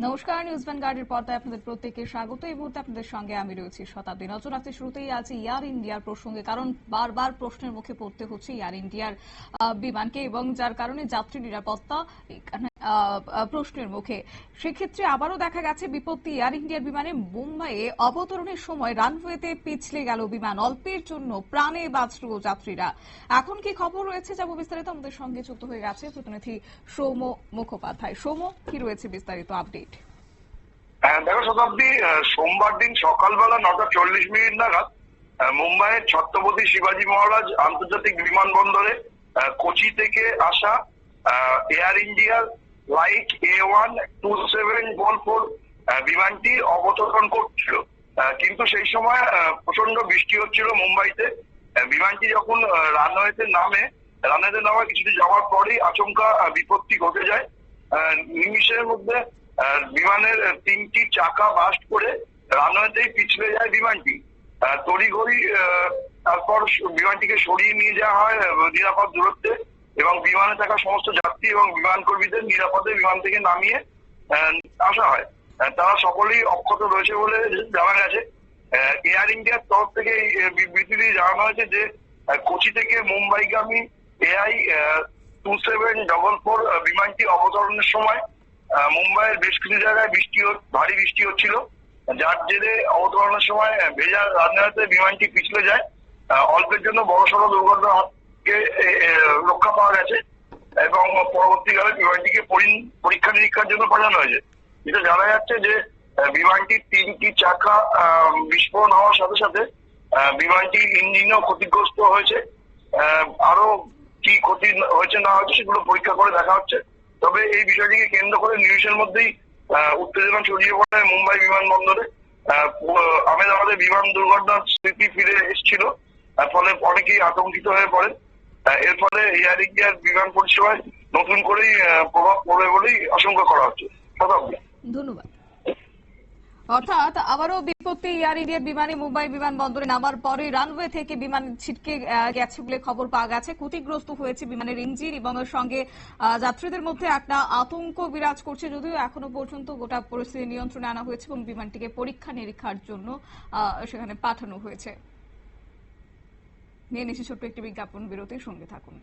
নমস্কার, নিউজ ভ্যানগার্ডের পর্দায় আপনাদের প্রত্যেককে স্বাগত। এই মুহূর্তে আপনাদের সঙ্গে আমি রয়েছি শতাব্দী। নজর রাখতে শুরুতেই আছে এয়ার ইন্ডিয়ার প্রসঙ্গে, কারণ বারবার প্রশ্নের মুখে পড়তে হচ্ছে এয়ার ইন্ডিয়ার বিমানকে, এবং যার কারণে যাত্রী নিরাপত্তা প্রশ্নের মুখে। সেক্ষেত্রে আবারও দেখা গেছে বিপত্তি এয়ার ইন্ডিয়ার বিমানে। মুম্বাইয়ে অবতরণের সময় রানওয়েতে পিছলে গেল বিমান, অল্পের জন্য প্রাণে বাঁচল যাত্রীরা। এখন কি খবর রয়েছে যাব বিস্তারিত আমাদের সঙ্গে যুক্ত হয়ে গেছে প্রতিনিধি সৌম্য মুখোপাধ্যায়। সৌম্য, কি রয়েছে বিস্তারিত আপডেট? দেখো শতাব্দী, সোমবার দিন সকালবেলা 9:40 নাগাদ মুম্বাইয়ের ছত্রপতি শিবাজী মহারাজ আন্তর্জাতিক বিমানবন্দরে কোচি থেকে আসা এয়ার ইন্ডিয়ার লাইট A12744 বিমানটি অবতরণ করছিল। কিন্তু সেই সময় প্রচন্ড বৃষ্টি হচ্ছিল মুম্বাইতে। বিমানটি যখন রানওয়েতে নামার কিছুটা যাওয়ার পরেই আচমকা বিপত্তি ঘটে যায়। নিমিষের মধ্যে বিমানের 3টি চাকা বাস্ট করে রানওয়েতেই পিছলে যায় বিমানটি। তড়িঘড়ি তারপর বিমানটিকে সরিয়ে নিয়ে যাওয়া হয় নিরাপদ দূরত্বে, এবং বিমানে থাকা সমস্ত যাত্রী এবং বিমান কর্মীদের নিরাপদে বিমান থেকে নামিয়ে আসা হয়। তারা সকলেই অক্ষত রয়েছে বলে জানা গেছে। এয়ার ইন্ডিয়ার তরফ থেকে বিবৃতি দিয়ে জানানো হয়েছে যে কোচি থেকে মুম্বাইগামী AI-2744 বিমানটি অবতরণের সময় মুম্বাইয়ের বেশ কিছু জায়গায় ভারী বৃষ্টি হচ্ছিল, যার জেরে অবতরণের সময় ভেজা রানওয়েতে বিমানটি পিছলে যায়। অল্পের জন্য বড়সড় দুর্ঘটনা থেকে রক্ষা পাওয়া গেছে, এবং পরবর্তীকালে বিমানটিকে পরীক্ষা নিরীক্ষার জন্য পাঠানো হয়েছে। যেটা জানা যাচ্ছে যে বিমানটির 3টি চাকা বিস্ফোরণ হওয়ার সাথে সাথে বিমানটির ইঞ্জিনও ক্ষতিগ্রস্ত হয়েছে। আরো কি ক্ষতি হয়েছে না হয়েছে সেগুলো পরীক্ষা করে দেখা হচ্ছে। তবে এই বিষয়টিকে কেন্দ্র করে নিমিষের মধ্যেই উত্তেজনা ছড়িয়ে পড়ে মুম্বাই বিমানবন্দরে। আহমেদাবাদে বিমান দুর্ঘটনার স্মৃতি ফিরে এসেছিল, ফলে অনেকেই আতঙ্কিত হয়ে পড়েন। এর ফলে এয়ার ইন্ডিয়ার বিমান পরিষেবায় নতুন করেই প্রভাব পড়বে বলেই আশঙ্কা করা হচ্ছে। ধন্যবাদ। অর্থাৎ আবারও বিপত্তি এয়ার ইন্ডিয়ার বিমানে মুম্বাই বিমানবন্দরে নামার পরে রানওয়ে থেকে বিমান ছিটকে গেছে বলে খবর পাওয়া গেছে। ক্ষতিগ্রস্ত হয়েছে বিমানের ইঞ্জিন, এবং এর সঙ্গে যাত্রীদের মধ্যে একটা আতঙ্ক বিরাজ করছে। যদিও এখনো পর্যন্ত গোটা পরিস্থিতি নিয়ন্ত্রণে আনা হয়েছে এবং বিমানটিকে পরীক্ষা নিরীক্ষার জন্য সেখানে পাঠানো হয়েছে। নিয়ে নিচ্ছি ছোট্ট একটি বিজ্ঞাপন বিরতির সঙ্গে থাকুন।